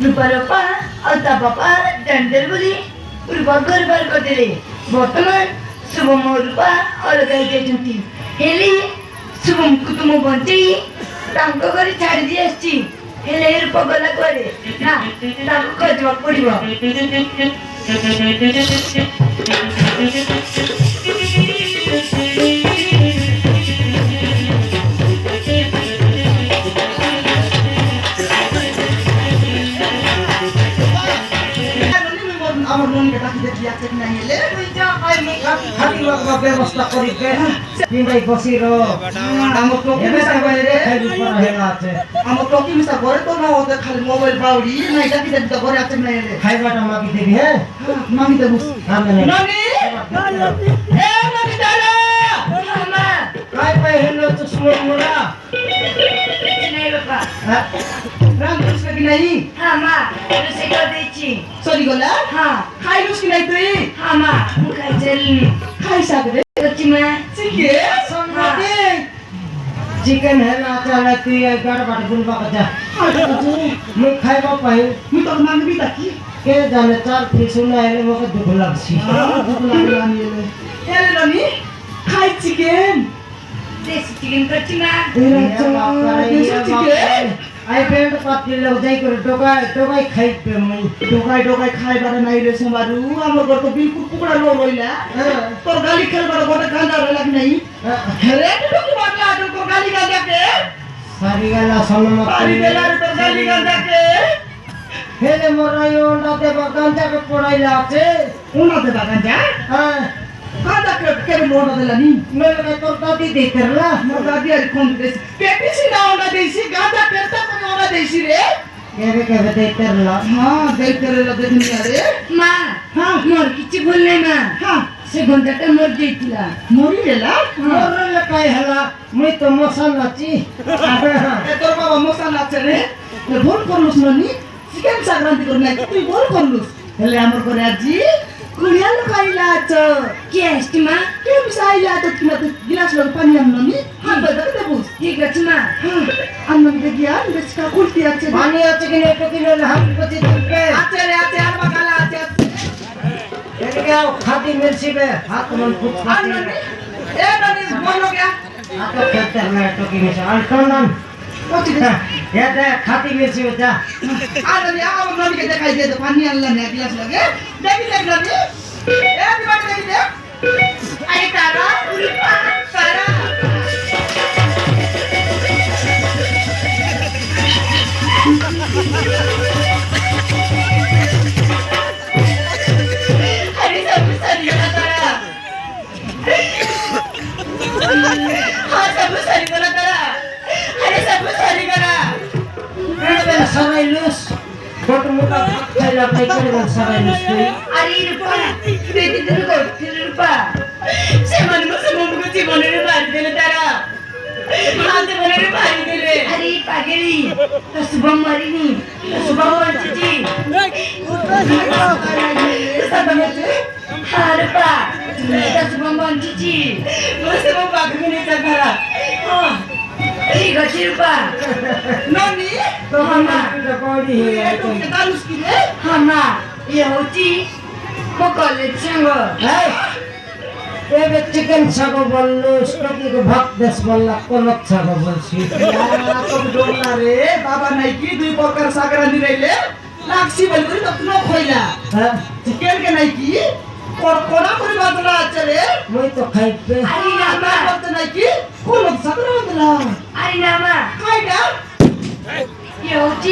রূপার পা আলতা বাপা ড্যান্ডেল বলি রূপা গরবার করতে বর্তমান শুভম রূপା ଅଲଗା ହେଇଯାଇଛନ୍ତି ହେଲେ ଶୁଭମକୁ ତୁମ ବଞ୍ଚେଇ ତାଙ୍କ ଘରେ ଛାଡ଼ି ଦେଇ ଆସିଛି ହେଲେ ରୂପା ଗଲା କୁଆଡ଼େ ନା ତାକୁ ଖୋଜିବାକୁ ପଡ଼ିବ। আমার মন কে তাকি দেখি আছে না হেলে তুই যা আই মে খালি বাবা ব্যবস্থা করি কে তিন ভাই বসি রো আমো তো এবে সাবাই রে খালি পড়া হেলা আছে আমো তো কি মিছা ঘরে তো না ওতে খালি মোবাইল বাউরি না এটা কি দেখতে ঘরে আছে না হেলে খাইবাটা মাগি দেবি হ্যাঁ মাগি দেব আমি নানি এ নানি দাদা মামা কাই পাই হেলো তো সুমন মোরা নাই বাবা রাম কৃষ্ণ কি নাই হ্যাঁ মা রুসে করে দিয়েছি সরি গলা হ্যাঁ খাইলুস কি নাই তুই হ্যাঁ মা ମୁଁ ଖାଇସାରିଲିଣି ଖାଇସାବରେ ଅଛି ମା ଚିକେନ ସନ୍ନାଟେ ଚିକେନ ହେଲା ଚାଲେ ତୁ ଏଗାର ବାଟ ବୁଲବା କଥା ମୁଁ ଖାଇବା ପାଇଁ ମୁଁ ତ ମାଗବି ତାକି କେ ଜାନେ ଚାଲ ଫିସ ନା ହେଲେ ମୋତେ ଦୁଃଖ ଲାଗୁଛି ଦୁଃଖ ଲାଗିଲାନି ହେଲେ ନନି ଖାଇ ଚିକେନ ଦେଶୀ ଚିକେନ କରିଛି ମା ଦେଶୀ ଚିକେନ आई पेंट पाती लोग जाई कर डोगाई खाई पे मई डोगाई खाइबार नाही रे समारू हमर घर तो बिल्कुल कुकड़ा लो रोइला तोर गाली खेलबार गोटे गांजा रहला कि नहीं हेरे तो की बात ला तो गाली गांजा के सारी गाला सनमा सारी देला रे तोर गाली गांजा के हेले मोर यो ओंडा दे गांजा के पड़ाइला छे ओंडा दे गांजा हां गांजा के ओंडा देला नी मेरे तोर दादी दे करला मोर दादी अरे कोन दे पेटी सी ना ओंडा देसी गांजा करता देसी रे केवे दे करला हां दे करला देखनी अरे মা हां মোর কিছু ভুল নাই মা हां ସେ ଘଣ୍ଟାଟା ମରି ଯାଇଥିଲା मरी गेला मरले काय हला मैं तो मसान नाची ए तोर बाबा मसान नाचे रे ए बोल करलुस ननी चिकन संक्रांति करना तू बोल करलुस हेले हमर करे आजी कुलिया लोक आइला छ କିଏ ଆସିଛି ମା के बिसाइला त किन त गिलास लोग पानी हम ननी हां बदल दे बुस ଠିକ ଅଛି ମା हां अन्नम दे गया इसका कुलती अच्छे पानी अच्छे कि नहीं तो किलो हम बचे पे अच्छे रे अच्छे हर बकाला अच्छे ये क्या खाती मिर्ची पे हाथ मन कुछ खाती ए ननी बोलो क्या आ तो खेतर में तो की मिर्ची अल्टोनन पहुंच गया ये दे खाती मिर्ची बचा आ ननी आ ननी के दिखाई दे तो पानी अल्लाह ने गिलास लगे देखी देख ननी ए दिमाग देखी दे अरे तारा रूपा तारा अरे सब सरी गला तारा हाँ सब सरी गला तारा अरे सब सरी गला मैं सराय लूस छोटा मोटा खाइला पे करे सराय लूस अरे रूपा बेटी तेरे को तेरे रूपा से मन को जीवन रे मार देले तारा हाँ ते मन रे मार देले अरे पागली तो सुबह मरीनी तो सुबह मरची सब मरची हाँ रूपा तो सुबह मरची मुझसे वो पागली नहीं कर रहा हाँ ठीक है रूपा ननी तो हम तो कोडी है तो क्या उसकी रे हम ये होती वो कॉलेज संग है एबे चिकन छागो बोललो स्टोकी को भात देश बोलला कोलक छागो बोलसी तो डोला रे बाबा नाही की दुई प्रकार सागरानी रहिले लाक्सी बोलकरी त तुनो खोइला चिकन के नाही की कोडा करी बातला चले মই तो खाइ पे अरे नामा बात नाही की कोलक सागरानी ला अरे नामा खाइला ये होती